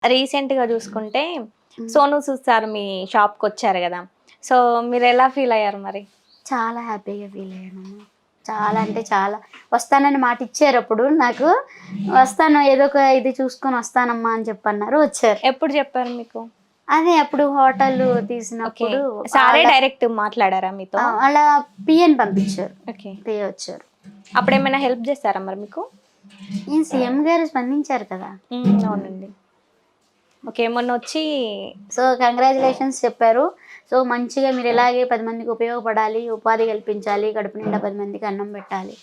రీసెంట్‌గా చూసుకుంటే సోనూ సూద్ సార్ మీ షాప్‌కొచ్చారు గదా! సో, మీరెలా ఫీల్ అయ్యారు మరి? చాలా హ్యాపీగా ఫీల్ అయ్యానమ్మా. చాలా అంటే చాలా. వస్తానని మాట ఇచ్చారప్పుడు నాకు. వస్తాను ఏదో ఒక ఇది చూసుకొని వస్తానమ్మా అని చెప్పన్నారు. వచ్చారు. ఎప్పుడు చెప్పారు మీకు? అదే అప్పుడు హోటల్ ఓకే. తీసినప్పుడు సారే ఆళ్ళ డైరెక్ట్ మాట్లాడారా మీతో? ఆళ్ళ పిఎని పంపించారు. ఓకే. పిఏ వచ్చారు. అప్పుడేమైనా హెల్ప్ చేసారా మరి మీకు? ఈ సీఎం గారు స్పందించారు కదా! అవునండి. ఓకే. మొన్నొచ్చి సో, కంగ్రాచ్యులేషన్స్ చెప్పారు. సో, మంచిగా మీరు ఇలాగే 10 మందికి ఉపయోగపడాలి, ఉపాధి కల్పించాలి, కడుపు నిండా 10 మందికి అన్నం పెట్టాలి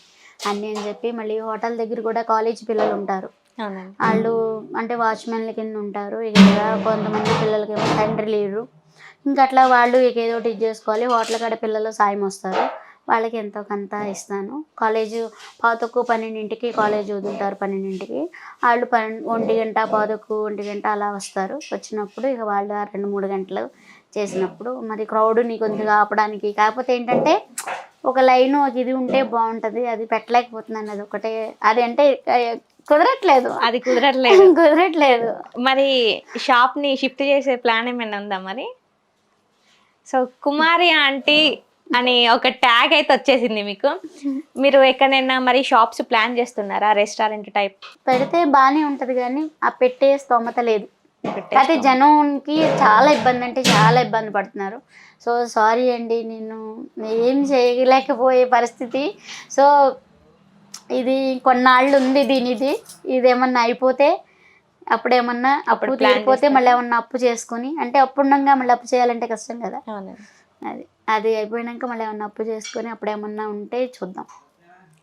అన్నీ అని చెప్పి, మళ్ళీ హోటల్ దగ్గర కూడా కాలేజీ పిల్లలుంటారు. అవునండి. ఆళ్ళు అంటే వాచ్‌మెన్‌ల కింద ఉంటారు. ఇక కొంతమంది పిల్లలకేమో తండ్రి లేరు. ఇంక అట్లా వాళ్ళు ఇక ఏదో ఒకటి ఇది చేసుకోవాలి. హోటల్ కాడ పిల్లలు సాయం వస్తారు. వాళ్ళకి ఎంతో కొంత ఇస్తాను. కాలేజు 11:30, 12కి కాలేజ్ వదులుతారు 12కి. ఆళ్ళు 1:00, 1:15 అలా వస్తారు. వచ్చినప్పుడు ఇక వాళ్ళు 2, 3 గంటలు చేసినప్పుడు మరి క్రౌడ్‌ని కొద్దిగా ఆపడానికి కాకపోతే ఏంటంటే ఒక లైను ఒక ఇది ఉంటే బావుంటది. అది పెట్టలేకపోతున్నాను అదొక్కటే. అది అంటే కుదరట్లేదు. అది కుదరట్లేదు. కుదరట్లేదు. మరి షాప్‌ని షిఫ్ట్ చేసే ప్లాన్ ఏమైనా ఉందా మరి? సో, కుమారి ఆంటీ అని ఒక ట్యాగ్ అయితే వచ్చేసింది మీకు. మీరు ఎక్కడైనా మరి షాప్స్ ప్లాన్ చేస్తున్నారా? రెస్టారెంట్ టైప్ పెడితే బానే ఉంటది గానీ, ఆ పెట్టే స్తోమత లేదు. అయితే పెట్టేస్తాం. జనంకి చాలా ఇబ్బంది అంటే చాలా ఇబ్బంది పడుతున్నారు. సో, సారీ అండి. నేను ఏం చేయలేకపోయే పరిస్థితి. సో, ఇది కొన్నాళ్ళు ఉంది దీనిది. ఇదేమన్నా అయిపోతే అప్పుడేమన్నా అప్పు ప్లాన్ తీరిపోతే చేస్తారా? మళ్ళీ ఏమన్నా అప్పు చేసుకొని అంటే అప్పుండంగా మళ్ళీ అప్పు చేయాలంటే కష్టం కదా! అవునండి. అది. అది అయిపోయినాక మళ్ళీ ఏమన్నా అప్పు చేసుకొని అప్పుడేమన్నా ఉంటే చూద్దాం.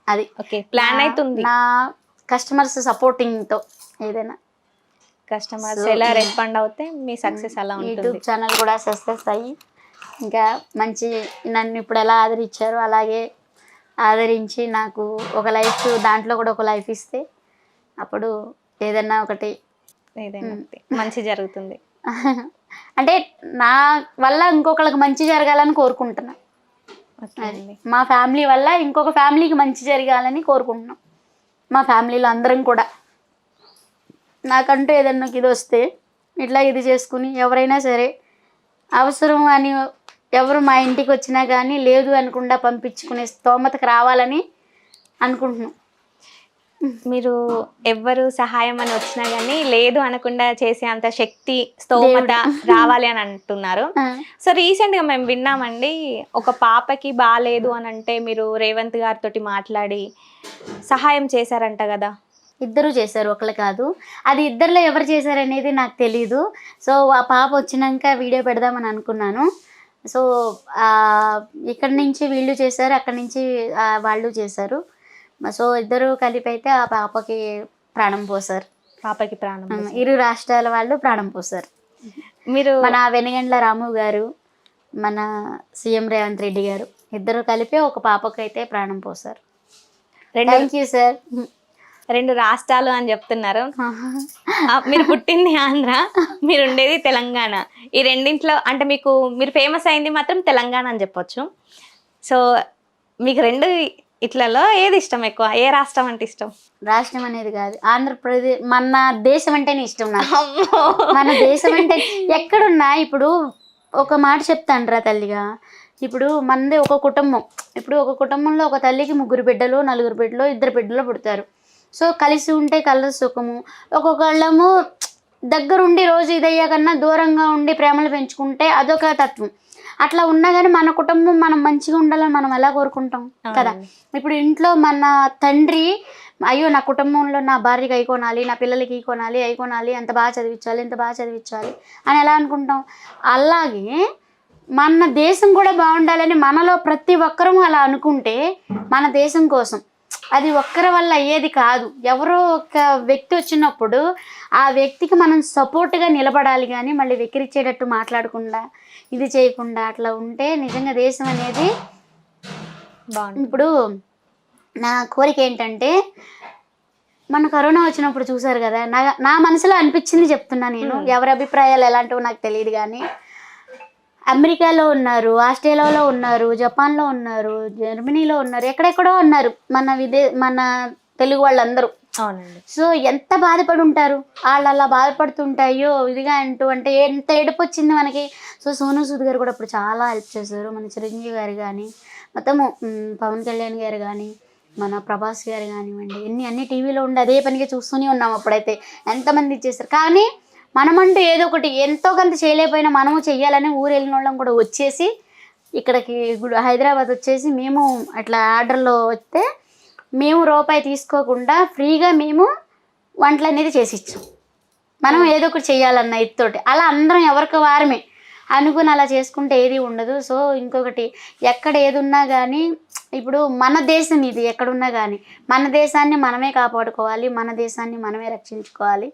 అది. ఓకే. ప్లాన్ నా అయితే ఉంది. నా కస్టమర్స్ సపోర్టింగ్‌తో ఏదైనా. కస్టమర్స్ సో, ఎలా రెస్పాండ్ అవుతే మీ సక్సెస్ అలా ఉంటుంది. యూట్యూబ్ ఛానల్ కూడా సక్సెస్ అయ్యి ఇంకా మంచి నన్ను ఇప్పుడు ఎలా ఆదరించారో అలాగే ఆదరించి నాకు ఒక లైఫ్ దాంట్లో కూడా ఒక లైఫ్ ఇస్తే అప్పుడు ఏదన్నా ఒకటి ఏదైనా ఒకటి మంచి జరుగుతుంది. అంటే నా వల్ల ఇంకొకళ్ళకి మంచి జరగాలని కోరుకుంటున్నా. ఓకే అది. అండి. మా ఫ్యామిలీ వల్ల ఇంకొక ఫ్యామిలీకి మంచి జరగాలని కోరుకుంటున్నాం. మా ఫ్యామిలీలో అందరం కూడా. నాకంటూ ఏదన్నా ఒక ఇది వస్తే ఇట్లా ఇది చేసుకుని ఎవరైనా సరే అవసరం అని ఎవరు మా ఇంటికి వచ్చినా కానీ లేదు అనకుండా పంపించుకునే స్తోమతకు రావాలని అనుకుంటున్నాం. మీరు ఎవ్వరు సహాయం అని వచ్చినా గానీ లేదు అనకుండా చేసే అంత శక్తి, స్తోమత రావాలి అని అంటున్నారు. ఆ, సో, రీసెంట్‌గా మేము విన్నామండి. ఒక పాపకి బాలేదు అనంటే మీరు రేవంత్ గారితోటి మాట్లాడి సహాయం చేశారంట గదా! ఇద్దరు చేశారు ఒకళ్ళు కాదు. అది ఇద్దరిలో ఎవరు చేశారనేది నాకు తెలీదు. సో, ఆ పాప వచ్చినాక వీడియో పెడదామని అనుకున్నాను. సో, ఇక్కడి నుంచి వీళ్ళు చేశారు. అక్కడి నుంచి వాళ్ళు చేశారు. సో, ఇద్దరు కలిపైతే ఆ పాపకి ప్రాణం పోశారు. పాపకి ప్రాణం పోసింది. ఇరు రాష్ట్రాల వాళ్ళు ప్రాణం పోశారు. మీరు మన వెనుగండ్ల రాము గారు, మన సీఎం రేవంత్ రెడ్డి గారు ఇద్దరు కలిపి ఒక పాపకైతే ప్రాణం పోశారు. Thank you sir. 2 రాష్ట్రాలు అని చెప్తున్నారు. మీరు పుట్టింది ఆంధ్ర, మీరుండేది తెలంగాణ. ఈ రెండిట్లో అంటే మీరు ఫేమస్ అయింది మాత్రం తెలంగాణ అని చెప్పొచ్చు. సో, మీకు 2 ఇట్లలో ఏది ఇష్టం ఎక్కువ? ఏ రాష్ట్రం అంటే ఇష్టం? రాష్ట్రం అనేది కాదు, ఆంధ్రప్రదేశ్ మన దేశం అంటేనే ఇష్టం నాకు. అమ్మో! మన దేశం అంటే ఎక్కడున్నా ఇప్పుడు ఒక మాట చెప్తానురా తల్లిగా. ఇప్పుడు మనది ఒక కుటుంబం. ఇప్పుడు ఒక కుటుంబంలో ఒక తల్లికి 3 బిడ్డలు, 4 బిడ్డలు, 2 బిడ్డలు పుడతారు. సో, కలిసి ఉంటే కలదు సుఖము. ఒక్కొక్కళ్ళము దగ్గరుండి రోజు ఇదయ్యా కన్నా దూరంగా ఉండి ప్రేమలు పెంచుకుంటే అదొక తత్వం. అట్లా ఉన్నా కానీ మన కుటుంబం మనం మంచిగా ఉండాలని మనం ఎలా కోరుకుంటాం కదా. ఇప్పుడు ఇంట్లో మన తండ్రి అయ్యో నా కుటుంబంలో నా భార్యకి అయి కొనాలి, నా పిల్లలకి ఈ కొనాలి, అయి కొనాలి, ఎంత బాగా చదివించాలి, ఎంత బాగా చదివించాలి అని ఎలా అనుకుంటాం. అలాగే మన దేశం కూడా బాగుండాలని మనలో ప్రతి ఒక్కరూ అలా అనుకుంటే మన దేశం కోసం అది ఒక్కరి వల్ల అయ్యేది కాదు. ఎవరో ఒక వ్యక్తి వచ్చినప్పుడు ఆ వ్యక్తికి మనం సపోర్ట్గా నిలబడాలి కానీ మళ్ళీ వెక్కిరిచ్చేటట్టు మాట్లాడకుండా ఇది చేయకుండా అట్లా ఉంటే నిజంగా దేశం అనేది బాగుంటుంది. ఇప్పుడు నా కోరిక ఏంటంటే మన కరోనా వచ్చినప్పుడు చూసారు కదా, నా మనసులో అనిపించింది చెప్తున్నా నేను. ఎవరి అభిప్రాయాలు ఎలాంటివో నాకు తెలియదు కానీ అమెరికాలో ఉన్నారు, ఆస్ట్రేలియాలో ఉన్నారు, జపాన్లో ఉన్నారు, జర్మనీలో ఉన్నారు, ఎక్కడెక్కడో ఉన్నారు మన తెలుగు వాళ్ళందరూ. అవునండి. సో ఎంత బాధపడి ఉంటారు వాళ్ళు, అలా బాధపడుతుంటాయో ఇదిగా అంటూ అంటే ఎంత ఏడుపు వచ్చింది మనకి. సో సోను సూద్ గారు కూడా ఇప్పుడు చాలా హెల్ప్ చేశారు. మన చిరంజీవి గారు కానీ మొత్తము పవన్ కళ్యాణ్ గారు కానీ మన ప్రభాస్ గారు కానివ్వండి, అన్ని టీవీలో ఉండి అదే పనిగా చూస్తూనే ఉన్నాం. అప్పుడైతే ఎంతమంది ఇచ్చేస్తారు. కానీ మనమంటూ ఏదో ఒకటి ఎంతో కొంత చేయలేకపోయినా మనము చెయ్యాలని ఊరు వెళ్ళిన వాళ్ళం కూడా వచ్చేసి ఇక్కడికి హైదరాబాద్ వచ్చేసి మేము అట్లా ఆర్డర్లో వస్తే మేము రూపాయి తీసుకోకుండా ఫ్రీగా మేము వంటలు అనేది చేసి ఇచ్చాం. మనం ఏదో ఒకటి చేయాలన్న ఇదితోటి అలా అందరం ఎవరికి వారమే అనుకుని అలా చేసుకుంటే ఏది ఉండదు. సో ఇంకొకటి ఎక్కడ ఏది ఉన్నా కానీ ఇప్పుడు మన దేశం ఇది ఎక్కడున్నా కానీ మన దేశాన్ని మనమే కాపాడుకోవాలి, మన దేశాన్ని మనమే రక్షించుకోవాలి,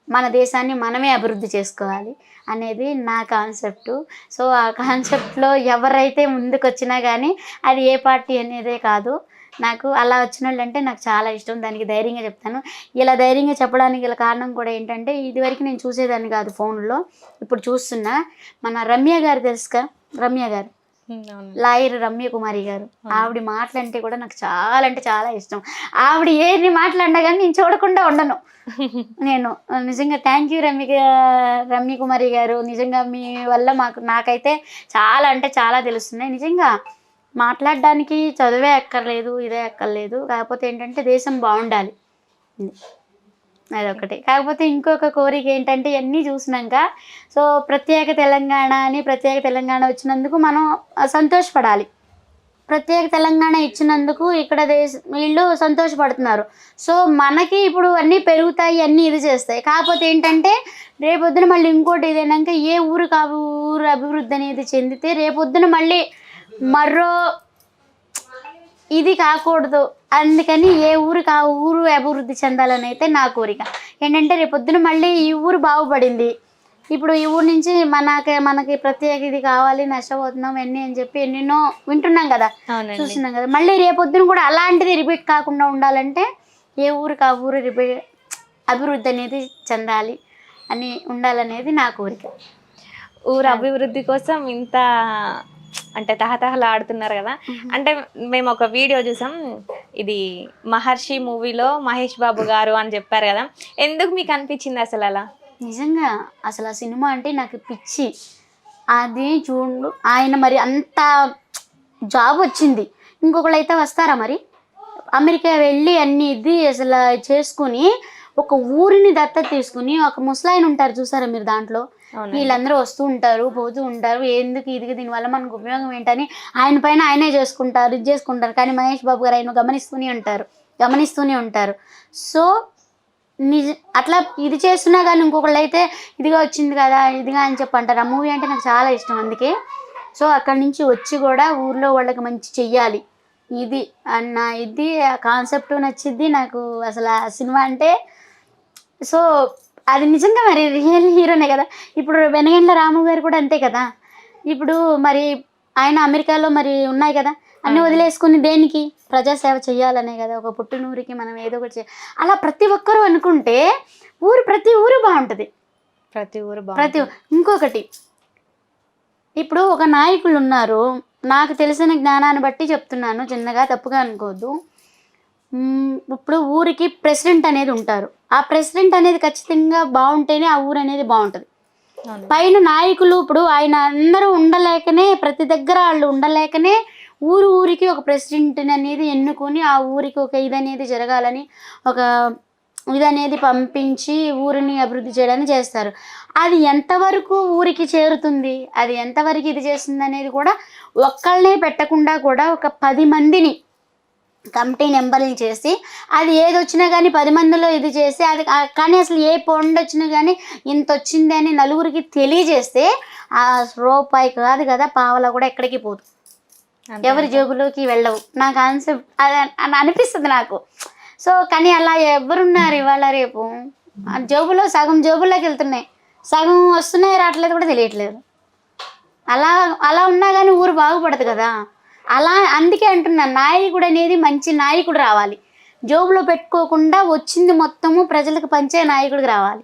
మన దేశాన్ని మనమే అభివృద్ధి చేసుకోవాలి అనేది నా కాన్సెప్టు. సో ఆ కాన్సెప్ట్లో ఎవరైతే ముందుకు వచ్చినా కానీ అది ఏ పార్టీ అనేదే కాదు, నాకు అలా వచ్చిన వాళ్ళు అంటే నాకు చాలా ఇష్టం. దానికి ధైర్యంగా చెప్తాను. ఇలా ధైర్యంగా చెప్పడానికి గల కారణం కూడా ఏంటంటే ఇదివరకు నేను చూసేదాన్ని కాదు ఫోన్లో, ఇప్పుడు చూస్తున్నా. మన రమ్య గారు తెలుసుగా, రమ్య గారు లాయర్ రమ్య కుమారి గారు, ఆవిడ మాటలంటే కూడా నాకు చాలా అంటే చాలా ఇష్టం. ఆవిడ ఏది మాట్లాడినా కానీ నేను చూడకుండా ఉండను. నేను నిజంగా థ్యాంక్ యూ రమ్య కుమారి గారు. నిజంగా మీ వల్ల నాకైతే చాలా అంటే చాలా తెలుస్తున్నాయి. నిజంగా మాట్లాడడానికి చదువే అక్కర్లేదు, ఇదే అక్కర్లేదు. కాకపోతే ఏంటంటే దేశం బాగుండాలి, అదొకటి. కాకపోతే ఇంకొక కోరిక ఏంటంటే ఇవన్నీ చూసినాక సో ప్రత్యేక తెలంగాణ అని ప్రత్యేక తెలంగాణ వచ్చినందుకు మనం సంతోషపడాలి. ప్రత్యేక తెలంగాణ ఇచ్చినందుకు ఇక్కడ వీళ్ళు సంతోషపడుతున్నారు. సో మనకి ఇప్పుడు అన్నీ పెరుగుతాయి, అన్నీ ఇది చేస్తాయి. కాకపోతే ఏంటంటే రేపొద్దున మళ్ళీ ఇంకోటి ఇదేనాక ఏ ఊరు ఊరు అభివృద్ధి అనేది చెందితే రేపొద్దున మళ్ళీ మరో ఇది కాకూడదు. అందుకని ఏ ఊరికి ఆ ఊరు అభివృద్ధి చెందాలని అయితే నా కోరిక. ఏంటంటే రేపొద్దున మళ్ళీ ఈ ఊరు బాగుపడింది, ఇప్పుడు ఈ ఊరు నుంచి మనకి ప్రత్యేక ఇది కావాలి, నష్టపోతున్నాం ఎన్ని అని చెప్పి ఎన్నెన్నో వింటున్నాం కదా, చూస్తున్నాం కదా. మళ్ళీ రేపొద్దున కూడా అలాంటిది రిపీట్ కాకుండా ఉండాలంటే ఏ ఊరికి ఆ ఊరు అభివృద్ధి అనేది చెందాలి అని ఉండాలనేది నా కోరిక. ఊరు అభివృద్ధి కోసం ఇంత అంటే తహతహలాడుతున్నారు కదా. అంటే మేము ఒక వీడియో చూసాం, ఇది మహర్షి మూవీలో మహేష్ బాబు గారు అని చెప్పారు కదా, ఎందుకు మీకు అనిపించింది అసలు అలా? నిజంగా అసలు ఆ సినిమా అంటే నాకు పిచ్చి. అది చూడు, ఆయన మరి అంత జాబ్ వచ్చింది, ఇంకొకళ్ళు అయితే వస్తారా మరి? అమెరికా వెళ్ళి అన్ని ఇది అసలు చేసుకుని ఒక ఊరిని దత్తత తీసుకుని, ఒక ముసలాయన ఉంటారు చూసారా మీరు దాంట్లో, వీళ్ళందరూ వస్తూ ఉంటారు పోతూ ఉంటారు, ఎందుకు ఇది దీనివల్ల మనకు ఉపయోగం ఏంటని ఆయన పైన ఆయనే చేసుకుంటారు, ఇది చేసుకుంటారు. కానీ మహేష్ బాబు గారు ఆయన గమనిస్తూనే ఉంటారు. సో అట్లా ఇది చేస్తున్నా కానీ ఇంకొకళ్ళు అయితే ఇదిగా వచ్చింది కదా ఇదిగా అని చెప్పి అంటారు. ఆ మూవీ అంటే నాకు చాలా ఇష్టం అందుకే. సో అక్కడి నుంచి వచ్చి కూడా ఊర్లో వాళ్ళకి మంచి చెయ్యాలి ఇది అన్న ఇది కాన్సెప్ట్ నచ్చిద్ది నాకు అసలు ఆ సినిమా అంటే. సో అది నిజంగా మరి రియల్ హీరోనే కదా. ఇప్పుడు వెనగండ్ల రాము గారు కూడా అంతే కదా. ఇప్పుడు మరి ఆయన అమెరికాలో మరి ఉన్నాయి కదా, అన్నీ వదిలేసుకుని దేనికి ప్రజాసేవ చేయాలనే కదా, ఒక పుట్టినూరికి మనం ఏదో ఒకటి అలా ప్రతి ఒక్కరూ అనుకుంటే ప్రతి ఊరు బాగుంటుంది. ఇంకొకటి ఇప్పుడు ఒక నాయకులు ఉన్నారు, నాకు తెలిసిన జ్ఞానాన్ని బట్టి చెప్తున్నాను, చిన్నగా తప్పుగా అనుకోవద్దు. ఇప్పుడు ఊరికి ప్రెసిడెంట్ అనేది ఉంటారు, ఆ ప్రెసిడెంట్ అనేది ఖచ్చితంగా బాగుంటేనే ఆ ఊరు అనేది బాగుంటుంది. పైన నాయకులు ఇప్పుడు ఆయన అందరూ ఉండలేకనే, ప్రతి దగ్గర వాళ్ళు ఉండలేకనే ఊరికి ఒక ప్రెసిడెంట్ అనేది ఎన్నుకొని ఆ ఊరికి ఒక ఇది అనేది జరగాలని ఒక ఇది అనేది పంపించి ఊరిని అభివృద్ధి చేయడానికి చేస్తారు. అది ఎంతవరకు ఊరికి చేరుతుంది, అది ఎంతవరకు ఇది చేస్తుంది అనేది కూడా ఒక్కళ్ళనే పెట్టకుండా కూడా ఒక 10 మందిని కమిటీ నెంబర్ని చేసి అది ఏది వచ్చినా కానీ 10 మందిలో ఇది చేసి అది కానీ అసలు ఏ పొండి వచ్చినా కానీ ఇంత వచ్చింది అని నలుగురికి తెలియజేస్తే ఆ రూపాయి కాదు కదా పావలా కూడా ఎక్కడికి పోదు, ఎవరి జేబులోకి వెళ్ళవు. నా కాన్సెప్ట్ అది అనిపిస్తుంది నాకు. సో కానీ అలా ఎవరున్నారు ఇవాళ రేపు, జేబులో సగం జేబుల్లోకి వెళ్తున్నాయి, సగం వస్తున్నాయి రావట్లేదు కూడా తెలియట్లేదు. అలా ఉన్నా కానీ ఊరు బాగుపడదు కదా. అలా అందుకే అంటున్నా, నాయకుడు అనేది మంచి నాయకుడు రావాలి, జోబులో పెట్టుకోకుండా వచ్చింది మొత్తము ప్రజలకు పంచే నాయకుడికి రావాలి.